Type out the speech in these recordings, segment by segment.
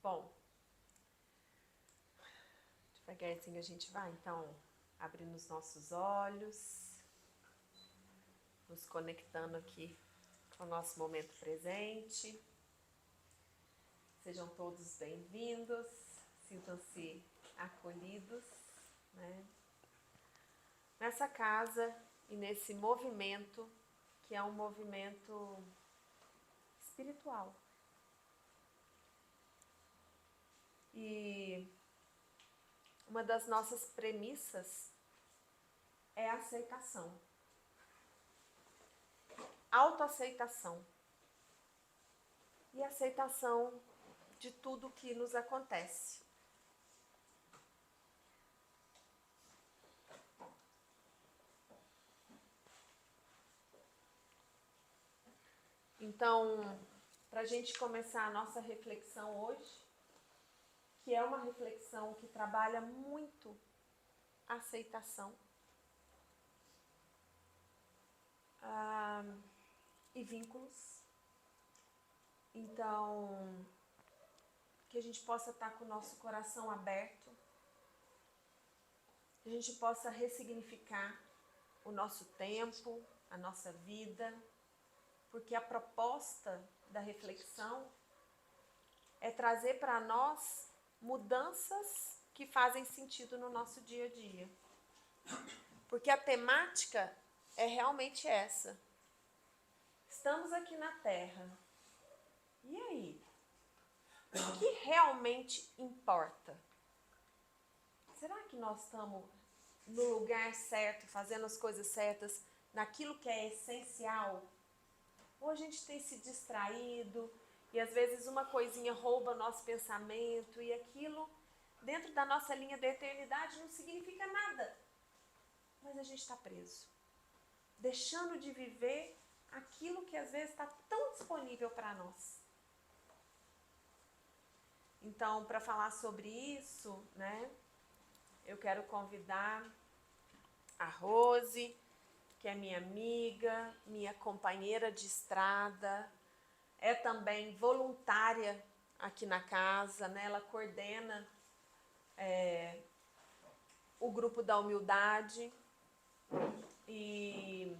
Bom, devagarzinho a gente vai, então, abrindo os nossos olhos, nos conectando aqui com o nosso momento presente. Sejam todos bem-vindos, sintam-se acolhidos, né? Nessa casa e nesse movimento, que é um movimento espiritual. E uma das nossas premissas é a aceitação. Autoaceitação. E aceitação de tudo que nos acontece. Então, para a gente começar a nossa reflexão hoje, que é uma reflexão que trabalha muito a aceitação e vínculos. Então, que a gente possa estar com o nosso coração aberto, que a gente possa ressignificar o nosso tempo, a nossa vida, porque a proposta da reflexão é trazer para nós mudanças que fazem sentido no nosso dia a dia. Porque a temática é realmente essa. Estamos aqui na Terra. E aí? O que realmente importa? Será que nós estamos no lugar certo, fazendo as coisas certas, naquilo que é essencial? Ou a gente tem se distraído e às vezes uma coisinha rouba nosso pensamento e aquilo dentro da nossa linha da eternidade não significa nada. Mas a gente está preso, deixando de viver aquilo que às vezes está tão disponível para nós. Então, para falar sobre isso, né, eu quero convidar a Rose, que é minha amiga, minha companheira de estrada, é também voluntária aqui na casa, né? Ela coordena o grupo da humildade e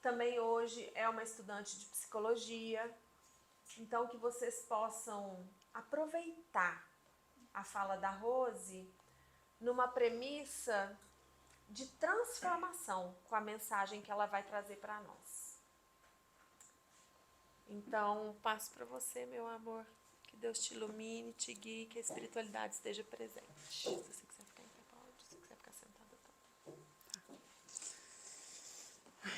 também hoje é uma estudante de psicologia. Então, que vocês possam aproveitar a fala da Rose numa premissa de transformação com a mensagem que ela vai trazer para nós. Então, passo para você, meu amor. Que Deus te ilumine, te guie, que a espiritualidade esteja presente. Se você quiser ficar em pé, pode. Se você quiser ficar sentada, tá.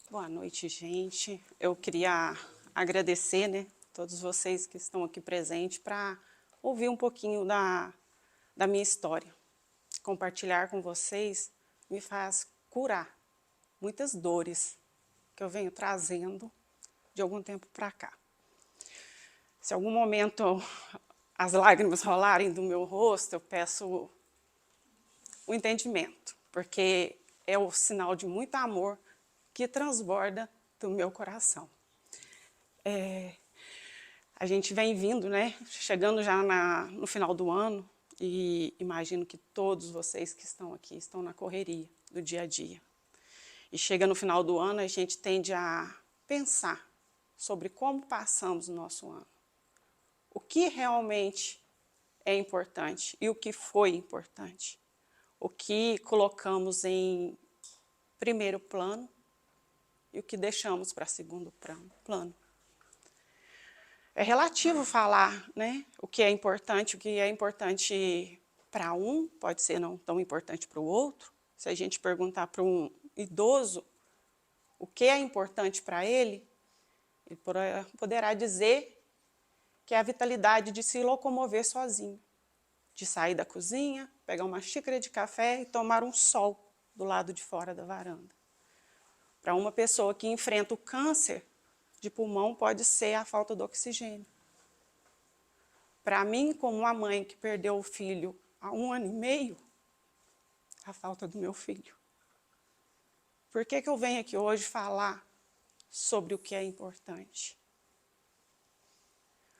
Boa noite, gente. Eu queria agradecer, né, todos vocês que estão aqui presentes para ouvir um pouquinho da minha história. Compartilhar com vocês me faz curar muitas dores que eu venho trazendo de algum tempo para cá. Se algum momento as lágrimas rolarem do meu rosto, eu peço o entendimento, porque é o sinal de muito amor que transborda do meu coração. A gente vem vindo, né, chegando já no final do ano, e imagino que todos vocês que estão aqui estão na correria do dia a dia. E chega no final do ano, a gente tende a pensar sobre como passamos o nosso ano. O que realmente é importante e o que foi importante. O que colocamos em primeiro plano e o que deixamos para segundo plano. É relativo falar, né, o que é importante para um, pode ser não tão importante para o outro. Se a gente perguntar para um idoso o que é importante para ele poderá dizer que é a vitalidade de se locomover sozinho, de sair da cozinha, pegar uma xícara de café e tomar um sol do lado de fora da varanda. Para uma pessoa que enfrenta o câncer de pulmão, pode ser a falta do oxigênio. Para mim, como uma mãe que perdeu o filho há 1 ano e meio, a falta do meu filho. Por que eu venho aqui hoje falar sobre o que é importante?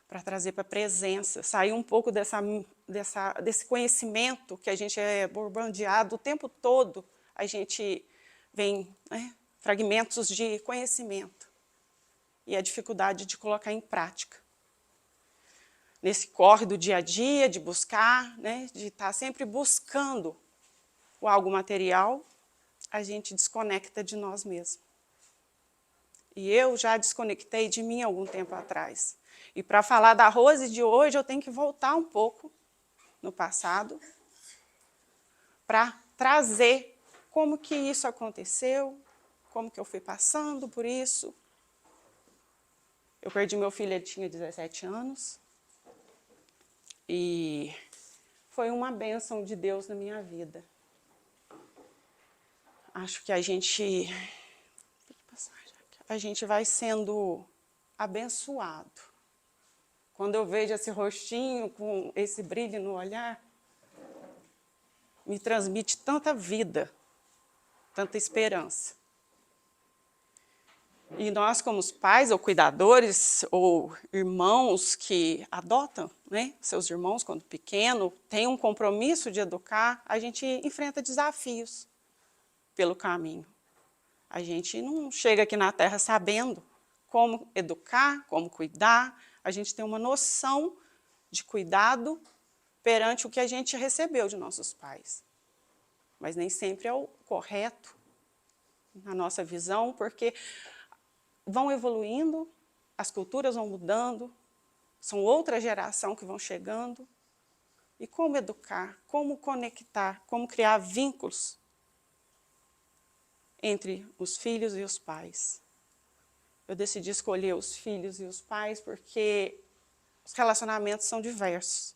para trazer para a presença, sair um pouco desse conhecimento que a gente é bombardeado o tempo todo, a gente vem, né, fragmentos de conhecimento e a dificuldade de colocar em prática. Nesse corre do dia a dia, de buscar, né, de estar sempre buscando o algo material, a gente desconecta de nós mesmos. E eu já desconectei de mim há algum tempo atrás. E para falar da Rose de hoje, eu tenho que voltar um pouco no passado para trazer como que isso aconteceu, como que eu fui passando por isso. Eu perdi meu filho, ele tinha 17 anos. E foi uma bênção de Deus na minha vida. Acho que a gente vai sendo abençoado. Quando eu vejo esse rostinho com esse brilho no olhar, me transmite tanta vida, tanta esperança. E nós, como os pais ou cuidadores ou irmãos que adotam, né, seus irmãos quando pequeno, têm um compromisso de educar, a gente enfrenta desafios pelo caminho. A gente não chega aqui na Terra sabendo como educar, como cuidar. A gente tem uma noção de cuidado perante o que a gente recebeu de nossos pais. Mas nem sempre é o correto na nossa visão, porque vão evoluindo, as culturas vão mudando, são outra geração que vão chegando. E como educar, como conectar, como criar vínculos entre os filhos e os pais. Eu decidi escolher os filhos e os pais porque os relacionamentos são diversos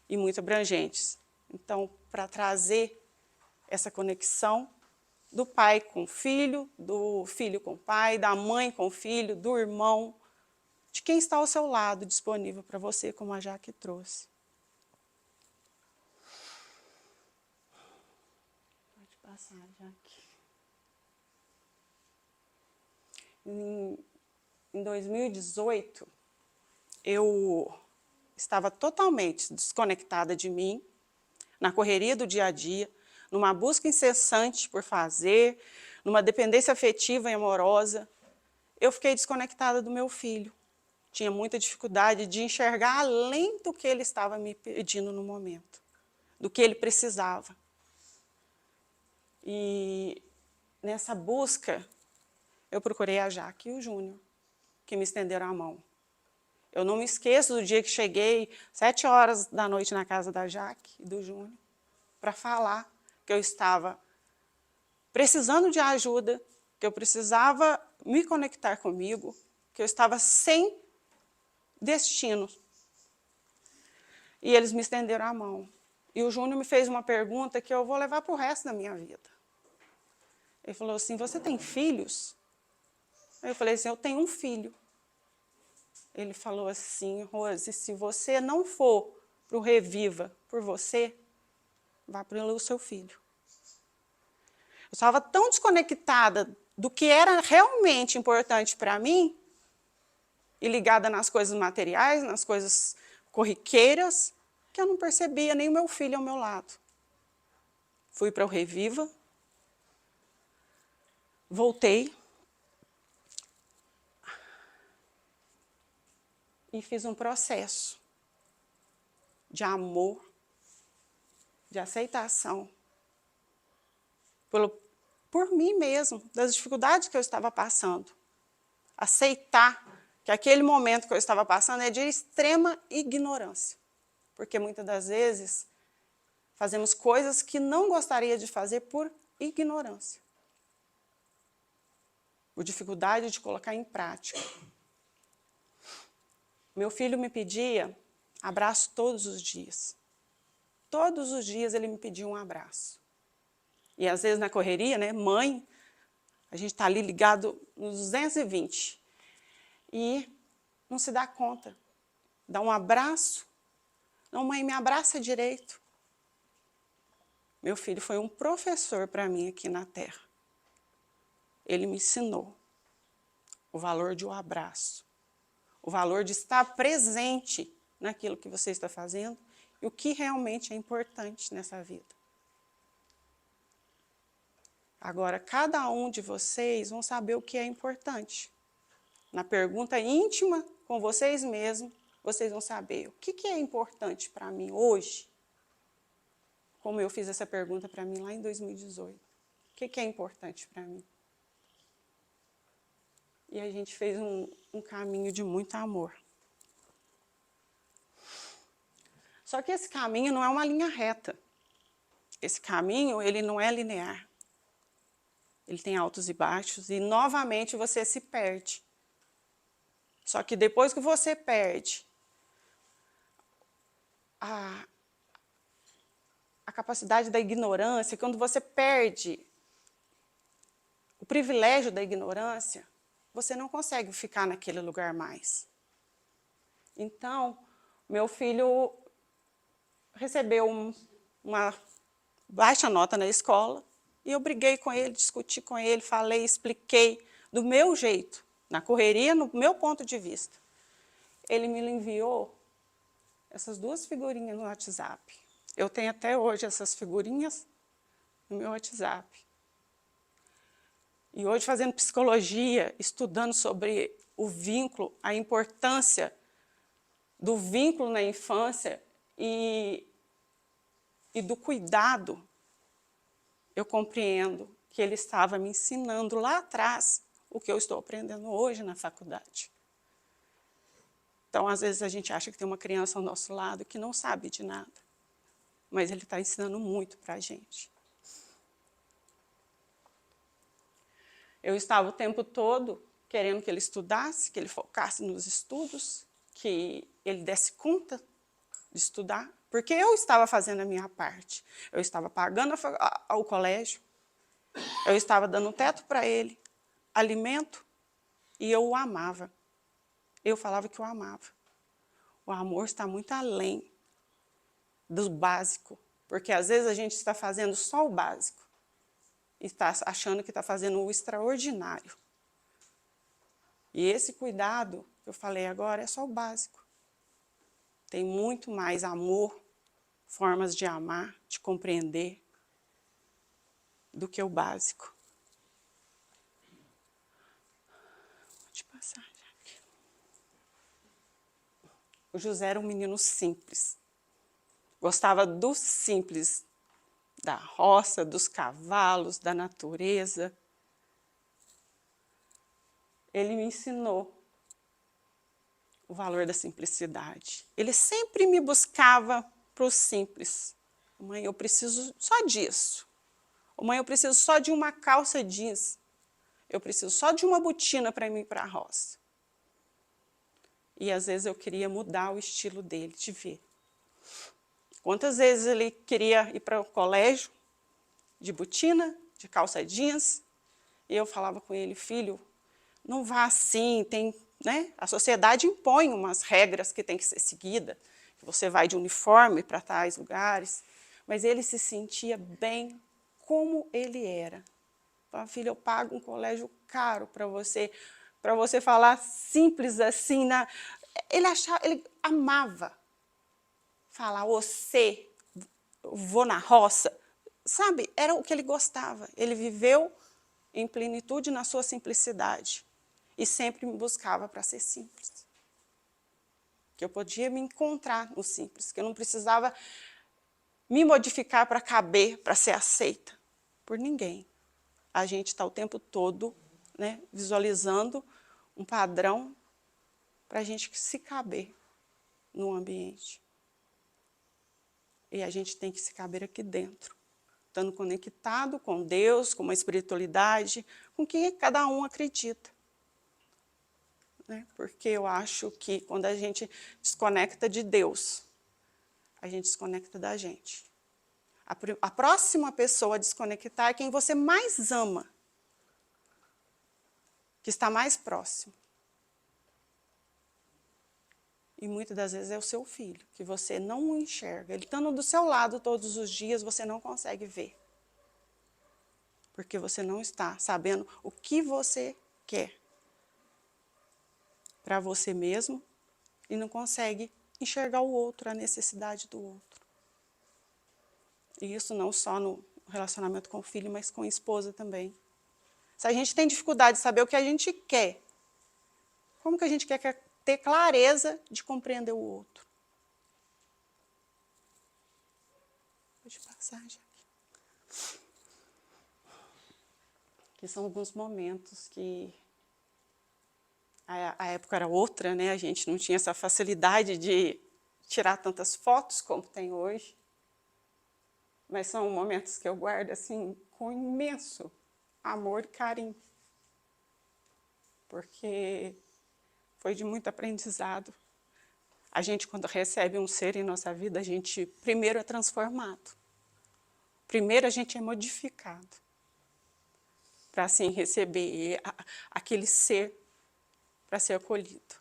e muito abrangentes. Então, para trazer essa conexão do pai com o filho, do filho com o pai, da mãe com o filho, do irmão, de quem está ao seu lado, disponível para você, como a Jaque trouxe. Pode passar, Jaque. Em 2018, eu estava totalmente desconectada de mim, na correria do dia a dia, numa busca incessante por fazer, numa dependência afetiva e amorosa. Eu fiquei desconectada do meu filho. Tinha muita dificuldade de enxergar além do que ele estava me pedindo no momento, do que ele precisava. E nessa busca, eu procurei a Jaque e o Júnior, que me estenderam a mão. Eu não me esqueço do dia que cheguei, 7 horas da noite, na casa da Jaque e do Júnior, para falar que eu estava precisando de ajuda, que eu precisava me conectar comigo, que eu estava sem destino. E eles me estenderam a mão. E o Júnior me fez uma pergunta que eu vou levar para o resto da minha vida. Ele falou assim, você tem filhos? Aí eu falei assim, eu tenho um filho. Ele falou assim, Rose, se você não for para o Reviva por você, vá pelo seu filho. Eu estava tão desconectada do que era realmente importante para mim, e ligada nas coisas materiais, nas coisas corriqueiras, que eu não percebia nem o meu filho ao meu lado. Fui para o Reviva, voltei, e fiz um processo de amor, de aceitação, por mim mesmo, das dificuldades que eu estava passando. Aceitar que aquele momento que eu estava passando é de extrema ignorância. Porque muitas das vezes fazemos coisas que não gostaria de fazer por ignorância. Por dificuldade de colocar em prática. Meu filho me pedia abraço todos os dias. Todos os dias ele me pedia um abraço. E às vezes na correria, né, mãe, a gente está ali ligado nos 220 e não se dá conta. Dá um abraço. Não, mãe, me abraça direito. Meu filho foi um professor para mim aqui na Terra. Ele me ensinou o valor de um abraço. o valor de estar presente naquilo que você está fazendo e o que realmente é importante nessa vida. Agora, cada um de vocês vão saber o que é importante. Na pergunta íntima com vocês mesmos, vocês vão saber o que é importante para mim hoje. Como eu fiz essa pergunta para mim lá em 2018. O que é importante para mim? E a gente fez um caminho de muito amor. Só que esse caminho não é uma linha reta. Esse caminho, ele não é linear. Ele tem altos e baixos e, novamente, você se perde. Só que depois que você perde a capacidade da ignorância, quando você perde o privilégio da ignorância, você não consegue ficar naquele lugar mais. Então, meu filho recebeu uma baixa nota na escola e eu briguei com ele, discuti com ele, falei, expliquei do meu jeito, na correria, no meu ponto de vista. Ele me enviou essas 2 figurinhas no WhatsApp. Eu tenho até hoje essas figurinhas no meu WhatsApp. E hoje, fazendo psicologia, estudando sobre o vínculo, a importância do vínculo na infância e do cuidado, eu compreendo que ele estava me ensinando lá atrás o que eu estou aprendendo hoje na faculdade. Então, às vezes, a gente acha que tem uma criança ao nosso lado que não sabe de nada, mas ele está ensinando muito para a gente. Eu estava o tempo todo querendo que ele estudasse, que ele focasse nos estudos, que ele desse conta de estudar, porque eu estava fazendo a minha parte. Eu estava pagando o colégio, eu estava dando teto para ele, alimento, e eu o amava. Eu falava que eu amava. O amor está muito além do básico, porque às vezes a gente está fazendo só o básico e está achando que está fazendo o extraordinário. E esse cuidado que eu falei agora é só o básico. Tem muito mais amor, formas de amar, de compreender, do que o básico. Vou te passar já aqui. O José era um menino simples. Gostava do simples, da roça, dos cavalos, da natureza. Ele me ensinou o valor da simplicidade. Ele sempre me buscava para o simples. Mãe, eu preciso só disso. Mãe, eu preciso só de uma calça jeans. Eu preciso só de uma botina para ir para a roça. E às vezes eu queria mudar o estilo dele de ver. Quantas vezes ele queria ir para o colégio de botina, de calça jeans, e eu falava com ele, filho, não vá assim, tem, né? A sociedade impõe umas regras que tem que ser seguida, que você vai de uniforme para tais lugares, mas ele se sentia bem como ele era. Falava, filho, eu pago um colégio caro para você falar simples assim. Ele amava falar, você, vou na roça, sabe? Era o que ele gostava. Ele viveu em plenitude na sua simplicidade. E sempre me buscava para ser simples. Que eu podia me encontrar no simples, que eu não precisava me modificar para caber, para ser aceita por ninguém. A gente está o tempo todo, né, visualizando um padrão para a gente se caber no ambiente. E a gente tem que se caber aqui dentro, estando conectado com Deus, com uma espiritualidade, com quem cada um acredita. Né? Porque eu acho que quando a gente desconecta de Deus, a gente desconecta da gente. A próxima pessoa a desconectar é quem você mais ama, que está mais próximo. E muitas das vezes é o seu filho, que você não enxerga. Ele estando do seu lado todos os dias, você não consegue ver. Porque você não está sabendo o que você quer. para você mesmo e não consegue enxergar o outro, a necessidade do outro. E isso não só no relacionamento com o filho, mas com a esposa também. Se a gente tem dificuldade de saber o que a gente quer, como que a gente quer ter clareza de compreender o outro? Pode passar, já. Que são alguns momentos que a época era outra, né? A gente não tinha essa facilidade de tirar tantas fotos como tem hoje. Mas são momentos que eu guardo assim com imenso amor e carinho. Porque foi de muito aprendizado. A gente, quando recebe um ser em nossa vida, a gente primeiro é transformado. Primeiro a gente é modificado. Para assim receber aquele ser, para ser acolhido.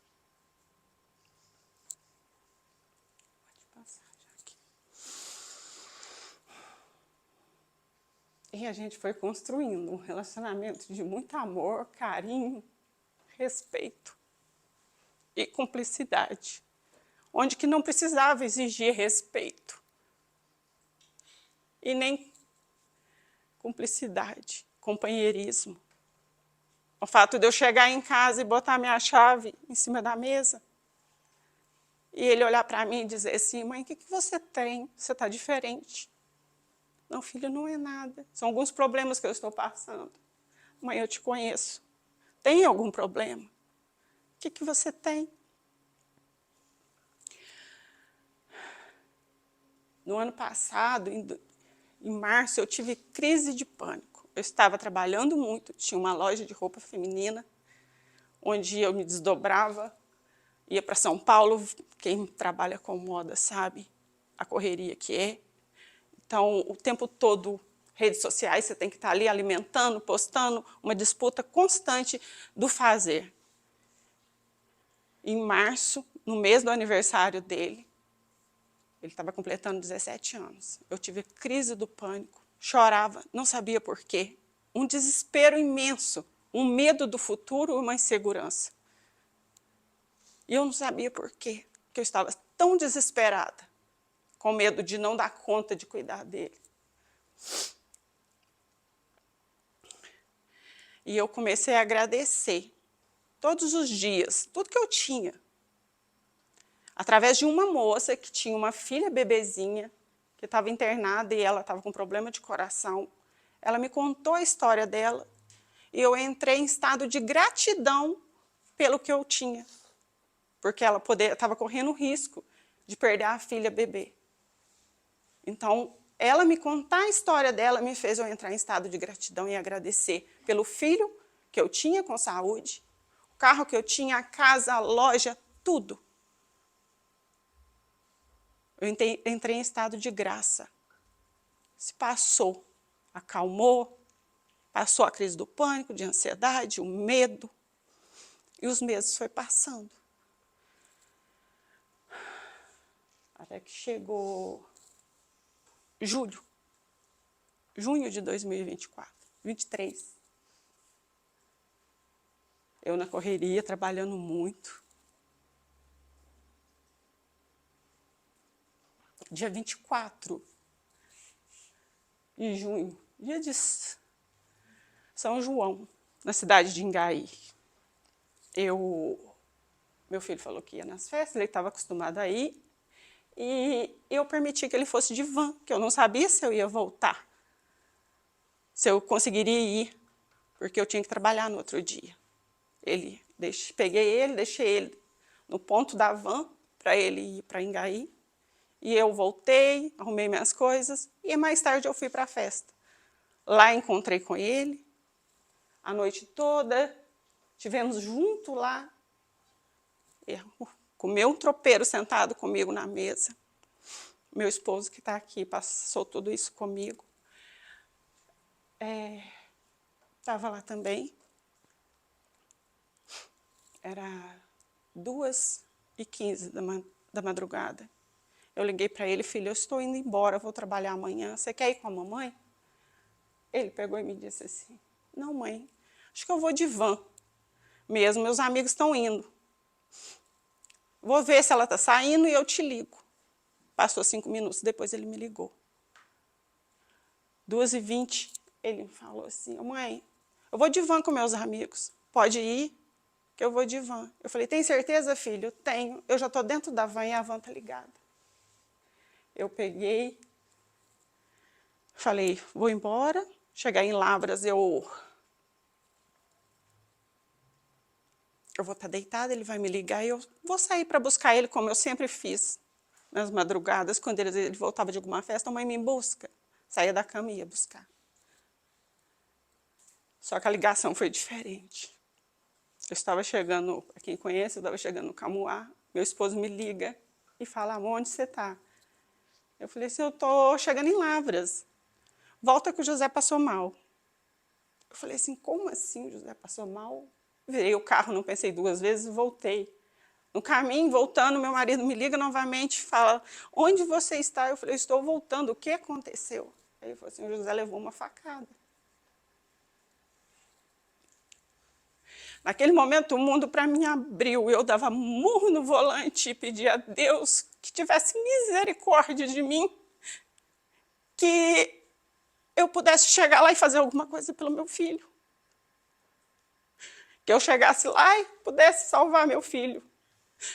Pode passar já aqui. E a gente foi construindo um relacionamento de muito amor, carinho, respeito e cumplicidade, onde que não precisava exigir respeito e nem cumplicidade, companheirismo. O fato de eu chegar em casa e botar minha chave em cima da mesa e ele olhar para mim e dizer assim: mãe, o que você tem? Você está diferente. Não, filho, não é nada. São alguns problemas que eu estou passando. Mãe, eu te conheço. Tem algum problema? O que você tem? No ano passado, em março, eu tive crise de pânico. Eu estava trabalhando muito, tinha uma loja de roupa feminina, onde eu me desdobrava, ia para São Paulo, quem trabalha com moda sabe a correria que é. Então, o tempo todo, redes sociais, você tem que estar ali alimentando, postando, uma disputa constante do fazer. Em março, no mês do aniversário dele, ele estava completando 17 anos. Eu tive crise do pânico, chorava, não sabia por quê. Um desespero imenso, um medo do futuro e uma insegurança. E eu não sabia por quê, porque eu estava tão desesperada, com medo de não dar conta de cuidar dele. E eu comecei a agradecer, todos os dias, tudo que eu tinha. Através de uma moça que tinha uma filha bebezinha, que estava internada e ela estava com problema de coração. Ela me contou a história dela e eu entrei em estado de gratidão pelo que eu tinha. Porque ela estava correndo o risco de perder a filha bebê. Então, ela me contar a história dela me fez eu entrar em estado de gratidão e agradecer pelo filho que eu tinha com saúde, o carro que eu tinha, a casa, a loja, tudo. Eu entrei em estado de graça. Se passou, acalmou, passou a crise do pânico, de ansiedade, o medo, e os meses foi passando. Até que chegou junho de 2024, 23. Eu na correria, trabalhando muito. Dia 24 de junho, dia de São João, na cidade de Ingaí. Meu filho falou que ia nas festas, ele estava acostumado a ir, e eu permiti que ele fosse de van, que eu não sabia se eu ia voltar, se eu conseguiria ir, porque eu tinha que trabalhar no outro dia. Peguei ele, deixei ele no ponto da van para ele ir para Ingaí, e eu voltei, arrumei minhas coisas, e mais tarde eu fui para a festa. Lá encontrei com ele, a noite toda, estivemos juntos lá, comeu um tropeiro sentado comigo na mesa. Meu esposo que está aqui passou tudo isso comigo. Estava lá também. Era 2h15 da madrugada. Eu liguei para ele: filho, eu estou indo embora, vou trabalhar amanhã, você quer ir com a mamãe? Ele pegou e me disse assim: não, mãe, acho que eu vou de van mesmo, meus amigos estão indo. Vou ver se ela está saindo e eu te ligo. Passou 5 minutos, depois ele me ligou. 2h20, ele falou assim, mãe, eu vou de van com meus amigos, pode ir, que eu vou de van. Eu falei, tem certeza, filho? Tenho, eu já estou dentro da van e a van está ligada. Eu peguei, falei, vou embora, chegar em Lavras, eu vou estar deitada, ele vai me ligar e eu vou sair para buscar ele, como eu sempre fiz, nas madrugadas, quando ele voltava de alguma festa, a mãe me busca. Saía da cama e ia buscar. Só que a ligação foi diferente. Eu estava chegando, para quem conhece, eu estava chegando no Camuá, meu esposo me liga e fala, amor, onde você está? Eu falei assim, eu estou chegando em Lavras. Volta que o José passou mal. Eu falei assim, como assim o José passou mal? Virei o carro, não pensei 2 vezes e voltei. No caminho, voltando, meu marido me liga novamente e fala, onde você está? Eu falei, estou voltando, o que aconteceu? Aí ele falou assim, o José levou uma facada. Naquele momento, o mundo para mim abriu. Eu dava murro no volante e pedia a Deus que tivesse misericórdia de mim, que eu pudesse chegar lá e fazer alguma coisa pelo meu filho. Que eu chegasse lá e pudesse salvar meu filho.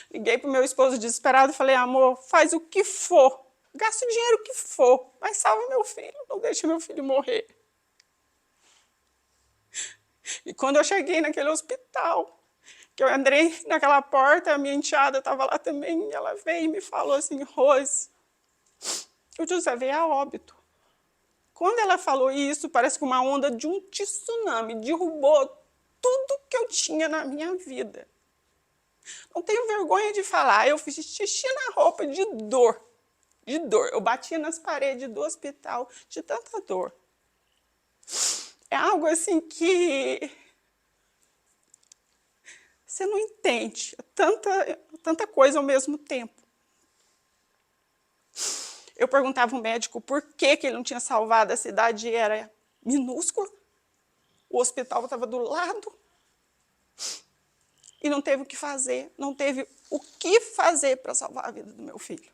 Liguei para o meu esposo desesperado e falei, amor, faz o que for, gasta o dinheiro que for, mas salva meu filho, não deixa meu filho morrer. E quando eu cheguei naquele hospital, que eu entrei naquela porta, a minha enteada estava lá também, e ela veio e me falou assim, Rose, o José veio a óbito. Quando ela falou isso, parece que uma onda de um tsunami derrubou tudo que eu tinha na minha vida. Não tenho vergonha de falar, eu fiz xixi na roupa de dor. De dor. Eu batia nas paredes do hospital de tanta dor. É algo assim que você não entende. Tanta coisa ao mesmo tempo. Eu perguntava ao médico por que ele não tinha salvado, a cidade era minúscula, o hospital estava do lado, e não teve o que fazer, não teve o que fazer para salvar a vida do meu filho.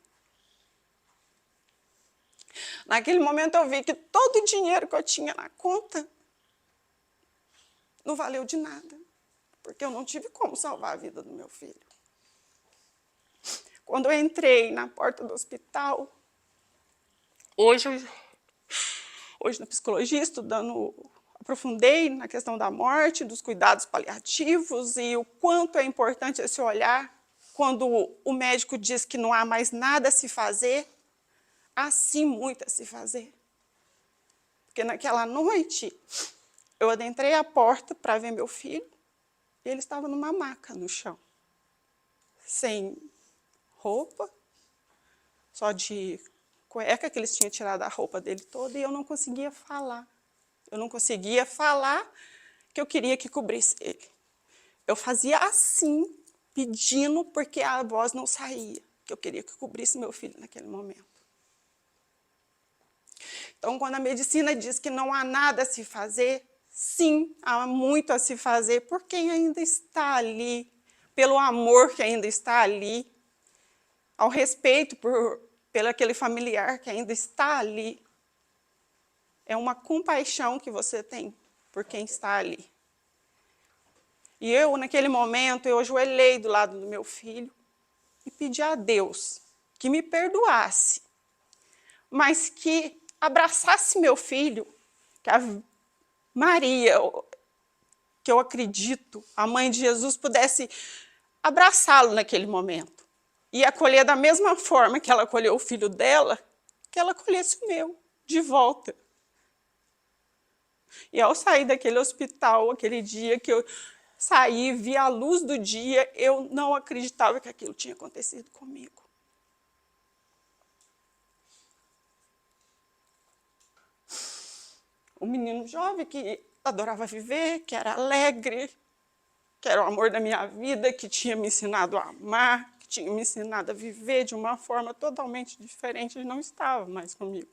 Naquele momento eu vi que todo o dinheiro que eu tinha na conta não valeu de nada, porque eu não tive como salvar a vida do meu filho. Quando eu entrei na porta do hospital, hoje na psicologia, aprofundei na questão da morte, dos cuidados paliativos e o quanto é importante esse olhar quando o médico diz que não há mais nada a se fazer, há sim muito a se fazer. Porque naquela noite, eu adentrei a porta para ver meu filho e ele estava numa maca no chão, sem roupa, só de cueca, que eles tinham tirado a roupa dele toda, e eu não conseguia falar. Eu não conseguia falar que eu queria que cobrisse ele. Eu fazia assim, pedindo, porque a voz não saía, que eu queria que cobrisse meu filho naquele momento. Então, quando a medicina diz que não há nada a se fazer, sim, há muito a se fazer por quem ainda está ali, pelo amor que ainda está ali, ao respeito pelo aquele familiar que ainda está ali. É uma compaixão que você tem por quem está ali. E eu, naquele momento, eu ajoelhei do lado do meu filho e pedi a Deus que me perdoasse, mas que abraçasse meu filho, que a Maria, que eu acredito, a mãe de Jesus, pudesse abraçá-lo naquele momento e acolher da mesma forma que ela acolheu o filho dela, que ela acolhesse o meu de volta. E ao sair daquele hospital, aquele dia que eu saí, vi a luz do dia, eu não acreditava que aquilo tinha acontecido comigo. Um menino jovem que adorava viver, que era alegre, que era o amor da minha vida, que tinha me ensinado a amar, que tinha me ensinado a viver de uma forma totalmente diferente, ele não estava mais comigo.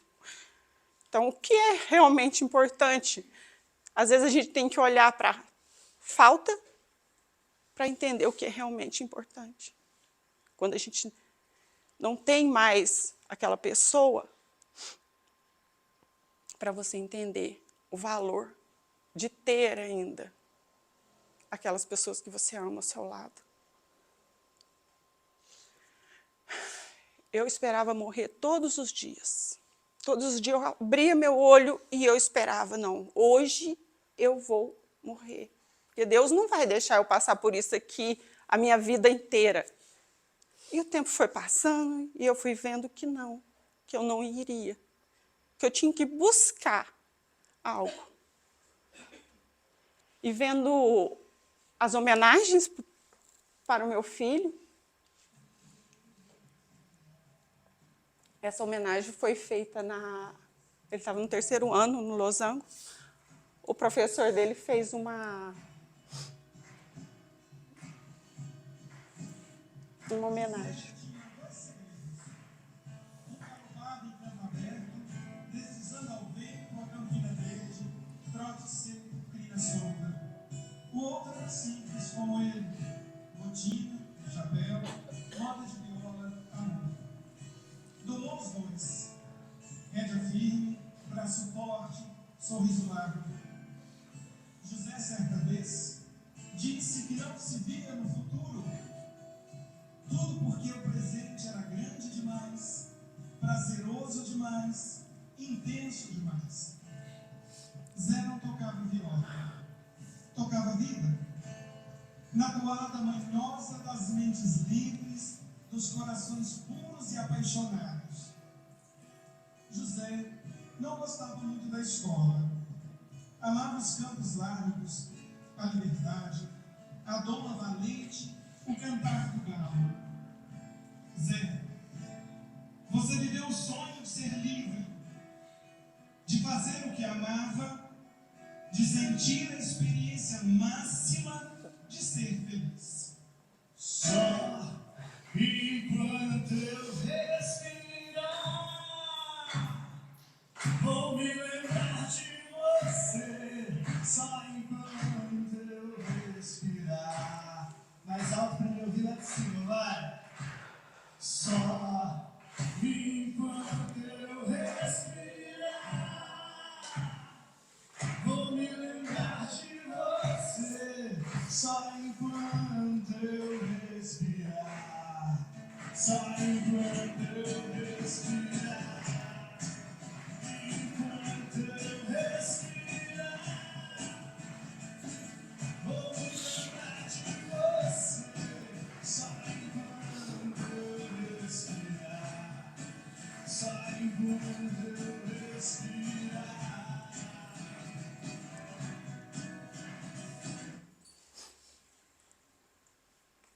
Então, o que é realmente importante? Às vezes a gente tem que olhar para a falta para entender o que é realmente importante. Quando a gente não tem mais aquela pessoa, para você entender o valor de ter ainda aquelas pessoas que você ama ao seu lado. Eu esperava morrer todos os dias. Todos os dias eu abria meu olho e eu esperava, não, hoje eu vou morrer. Porque Deus não vai deixar eu passar por isso aqui a minha vida inteira. E o tempo foi passando e eu fui vendo que não, que eu não iria. Que eu tinha que buscar algo. E vendo as homenagens para o meu filho, essa homenagem foi feita ele estava no 3º ano, no Losango. O professor dele fez uma homenagem. O outro era simples como ele, botina, chapéu, moda de viola, amor. Domou os dois, rédea firme, braço forte, sorriso largo. José, certa vez, disse que não se via no futuro, tudo porque o presente era grande demais, prazeroso demais, intenso demais. Zé não tocava viola, tocava vida, na toada manhosa das mentes livres, dos corações puros e apaixonados. José não gostava muito da escola, amava os campos largos, a liberdade, a doma valente, o cantar do galo. Zé, você viveu o sonho de ser livre, de fazer o que amava, de sentir a experiência máxima de ser feliz. Só enquanto eu respirar, vou me lembrar de você. Só enquanto eu respirar. Mais alto para me ouvir lá de cima, vai. Só enquanto eu respirar, vou me lembrar de você. Só enquanto eu respirar. Só enquanto eu respirar. Enquanto eu respirar, vou me lembrar de você. Só enquanto eu respirar. Só enquanto eu respirar.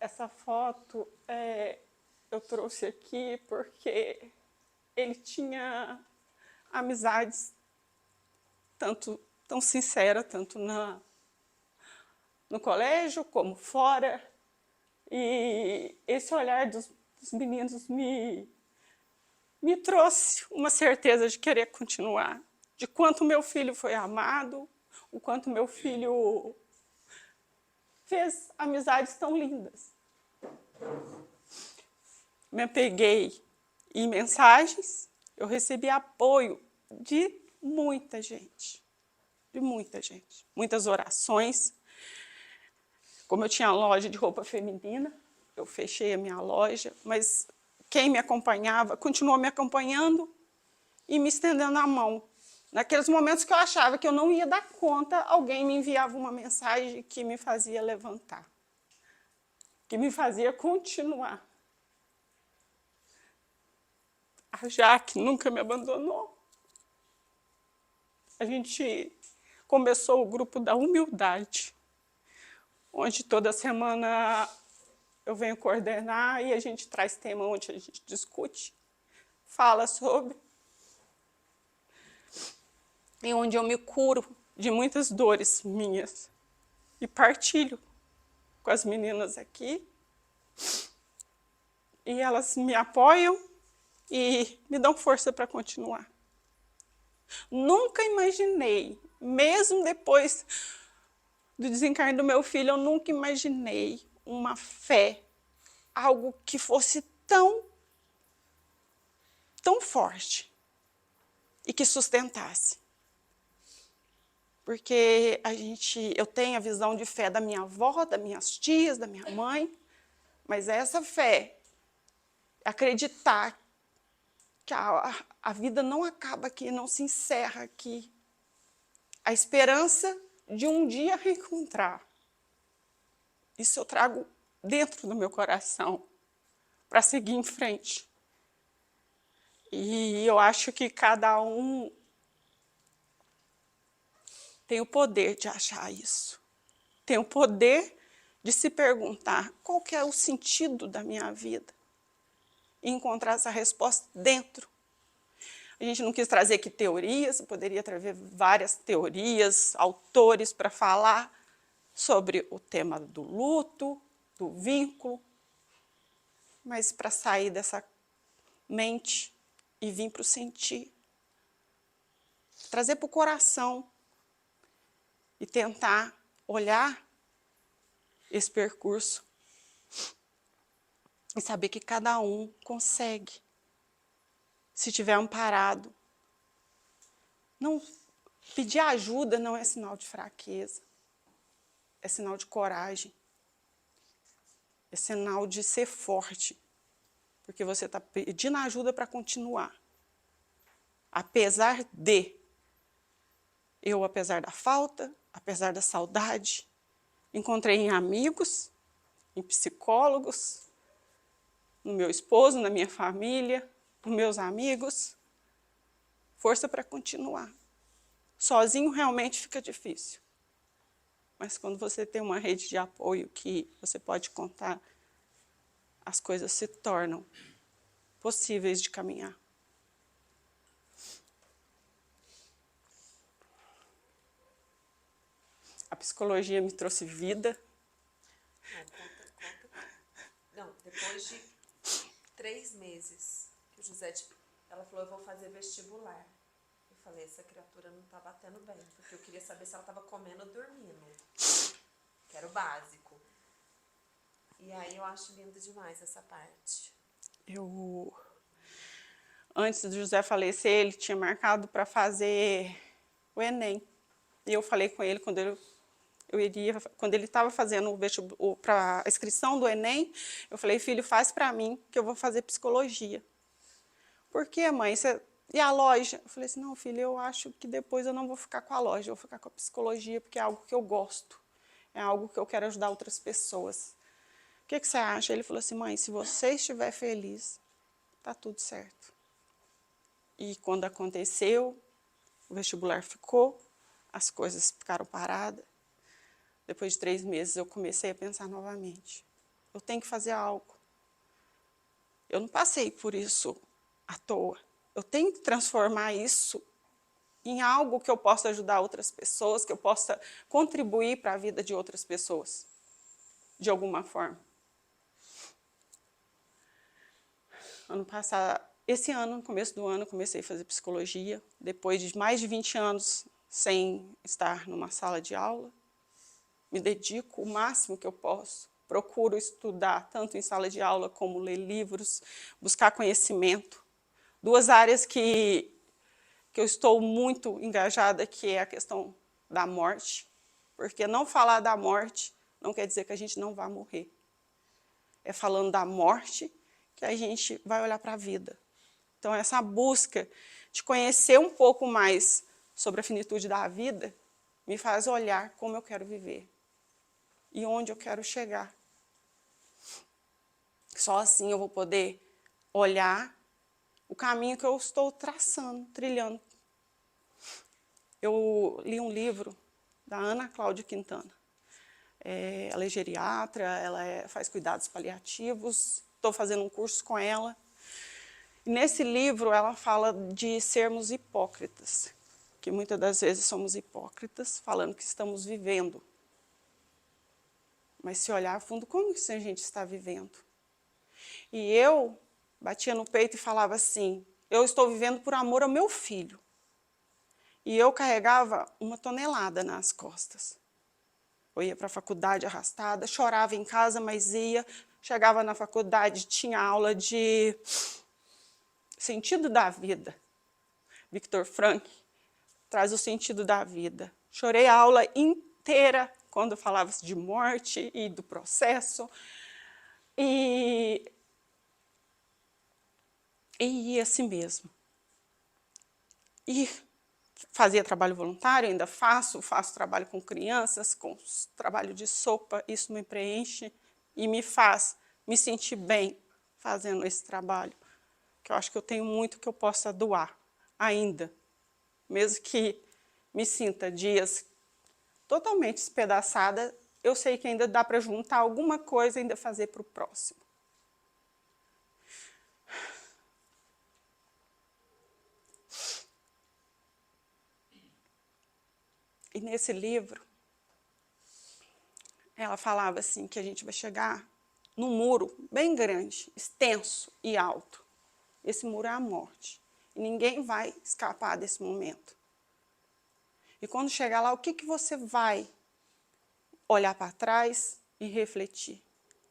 Essa foto eu trouxe aqui porque ele tinha amizades tão sinceras, tanto no colégio como fora. E esse olhar dos meninos me trouxe uma certeza de querer continuar, de quanto meu filho foi amado, o quanto meu filho fez amizades tão lindas. Me apeguei em mensagens, eu recebi apoio de muita gente, muitas orações. Como eu tinha loja de roupa feminina, eu fechei a minha loja, mas quem me acompanhava continuou me acompanhando e me estendendo a mão. Naqueles momentos que eu achava que eu não ia dar conta, alguém me enviava uma mensagem que me fazia levantar, que me fazia continuar. A Jaque nunca me abandonou. A gente começou o grupo da humildade, onde toda semana eu venho coordenar e a gente traz tema onde a gente discute, fala sobre, e onde eu me curo de muitas dores minhas e partilho com as meninas aqui, e elas me apoiam e me dão força para continuar. Nunca imaginei, mesmo depois do desencarne do meu filho, eu nunca imaginei uma fé, algo que fosse tão forte e que sustentasse. Porque eu tenho a visão de fé da minha avó, das minhas tias, da minha mãe, mas essa fé, acreditar que a vida não acaba aqui, não se encerra aqui. A esperança de um dia reencontrar. Isso eu trago dentro do meu coração para seguir em frente. E eu acho que cada um tem o poder de achar isso. Tem o poder de se perguntar qual que é o sentido da minha vida. E encontrar essa resposta dentro. A gente não quis trazer aqui teorias, poderia trazer várias teorias, autores para falar sobre o tema do luto, do vínculo, mas para sair dessa mente e vir para o sentir. Trazer para o coração e tentar olhar esse percurso e saber que cada um consegue. Se tiver amparado. Não, pedir ajuda não é sinal de fraqueza. É sinal de coragem. É sinal de ser forte. Porque você está pedindo ajuda para continuar. Apesar da falta, apesar da saudade, encontrei em amigos, em psicólogos, no meu esposo, na minha família, nos meus amigos, força para continuar. Sozinho realmente fica difícil. Mas quando você tem uma rede de apoio que você pode contar, as coisas se tornam possíveis de caminhar. A psicologia me trouxe vida. Não, depois de 3 meses que o José, ela falou, eu vou fazer vestibular. Eu falei, essa criatura não tá batendo bem, porque eu queria saber se ela tava comendo ou dormindo, que era o básico. E aí eu acho lindo demais essa parte. Antes do José falecer, ele tinha marcado para fazer o Enem. E eu falei com ele quando ele estava fazendo para a inscrição do Enem, eu falei, filho, faz para mim que eu vou fazer psicologia. Por quê, mãe? E a loja? Eu falei assim, não, filho, eu acho que depois eu não vou ficar com a loja, eu vou ficar com a psicologia, porque é algo que eu gosto, é algo que eu quero ajudar outras pessoas. O que você acha? Ele falou assim, mãe, se você estiver feliz, tá tudo certo. E quando aconteceu, o vestibular ficou, as coisas ficaram paradas. Depois de 3 meses, eu comecei a pensar novamente. Eu tenho que fazer algo. Eu não passei por isso à toa. Eu tenho que transformar isso em algo que eu possa ajudar outras pessoas, que eu possa contribuir para a vida de outras pessoas, de alguma forma. Esse ano, no começo do ano, eu comecei a fazer psicologia, depois de mais de 20 anos sem estar numa sala de aula. Me dedico o máximo que eu posso. Procuro estudar, tanto em sala de aula como ler livros, buscar conhecimento. 2 áreas que eu estou muito engajada, que é a questão da morte. Porque não falar da morte não quer dizer que a gente não vai morrer. É falando da morte que a gente vai olhar para a vida. Então, essa busca de conhecer um pouco mais sobre a finitude da vida me faz olhar como eu quero viver e onde eu quero chegar. Só assim eu vou poder olhar o caminho que eu estou traçando, trilhando. Eu li um livro da Ana Cláudia Quintana. Ela é geriatra, ela faz cuidados paliativos, estou fazendo um curso com ela. E nesse livro ela fala de sermos hipócritas, que muitas das vezes somos hipócritas, falando que estamos vivendo. Mas se olhar a fundo, como que a gente está vivendo? E eu batia no peito e falava assim, eu estou vivendo por amor ao meu filho. E eu carregava 1 tonelada nas costas. Eu ia para a faculdade arrastada, chorava em casa, mas ia. Chegava na faculdade, tinha aula de sentido da vida. Victor Frankl traz o sentido da vida. Chorei a aula inteira quando falava de morte e do processo. E ia assim mesmo. E fazia trabalho voluntário, ainda faço trabalho com crianças, trabalho de sopa, isso me preenche e me faz me sentir bem fazendo esse trabalho, que eu acho que eu tenho muito que eu possa doar ainda, mesmo que me sinta dias totalmente despedaçada, eu sei que ainda dá para juntar alguma coisa e ainda fazer para o próximo. E nesse livro, ela falava assim, que a gente vai chegar num muro bem grande, extenso e alto. Esse muro é a morte. E ninguém vai escapar desse momento. E quando chegar lá, o que você vai olhar para trás e refletir?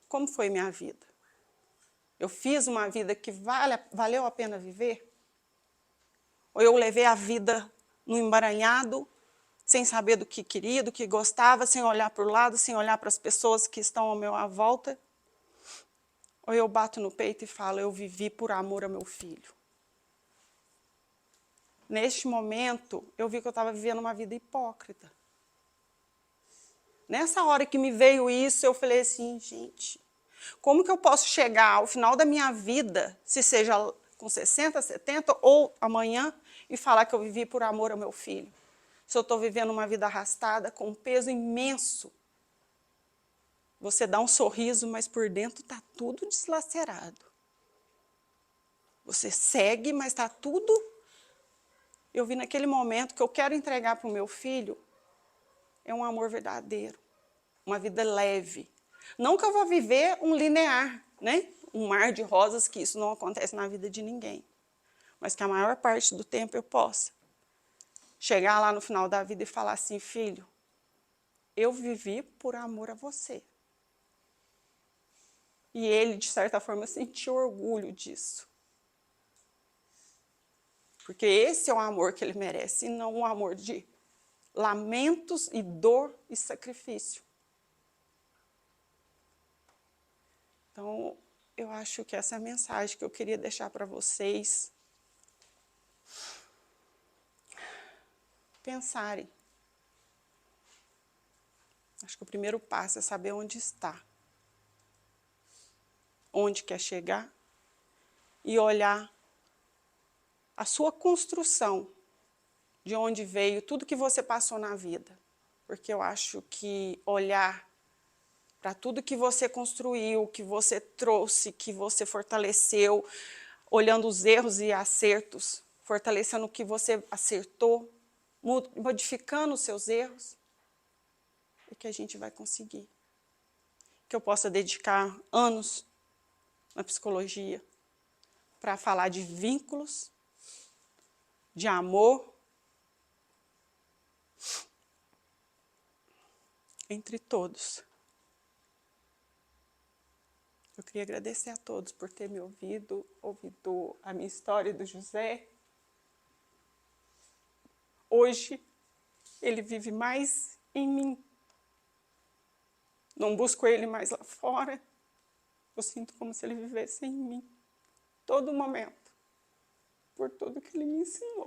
Como foi minha vida? Eu fiz uma vida que valeu a pena viver? Ou eu levei a vida no emaranhado, sem saber do que queria, do que gostava, sem olhar para o lado, sem olhar para as pessoas que estão ao meu à volta? Ou eu bato no peito e falo, eu vivi por amor ao meu filho? Neste momento, eu vi que eu estava vivendo uma vida hipócrita. Nessa hora que me veio isso, eu falei assim, gente, como que eu posso chegar ao final da minha vida, se seja com 60, 70 ou amanhã, e falar que eu vivi por amor ao meu filho? Se eu estou vivendo uma vida arrastada, com um peso imenso. Você dá um sorriso, mas por dentro está tudo deslacerado. Você segue, mas está tudo... Eu vi naquele momento que eu quero entregar para o meu filho é um amor verdadeiro, uma vida leve. Não que eu vou viver um linear, né? Um mar de rosas, que isso não acontece na vida de ninguém. Mas que a maior parte do tempo eu possa chegar lá no final da vida e falar assim, filho, eu vivi por amor a você. E ele, de certa forma, sentiu orgulho disso. Porque esse é o amor que ele merece, e não um amor de lamentos e dor e sacrifício. Então, eu acho que essa é a mensagem que eu queria deixar para vocês pensarem. Acho que o primeiro passo é saber onde está, onde quer chegar, e olhar a sua construção, de onde veio tudo que você passou na vida. Porque eu acho que olhar para tudo que você construiu, que você trouxe, que você fortaleceu, olhando os erros e acertos, fortalecendo o que você acertou, modificando os seus erros, é que a gente vai conseguir. Que eu possa dedicar anos na psicologia para falar de vínculos, de amor, entre todos. Eu queria agradecer a todos por ter me ouvido a minha história do José. Hoje, ele vive mais em mim. Não busco ele mais lá fora. Eu sinto como se ele vivesse em mim, todo momento, por tudo que ele me ensinou.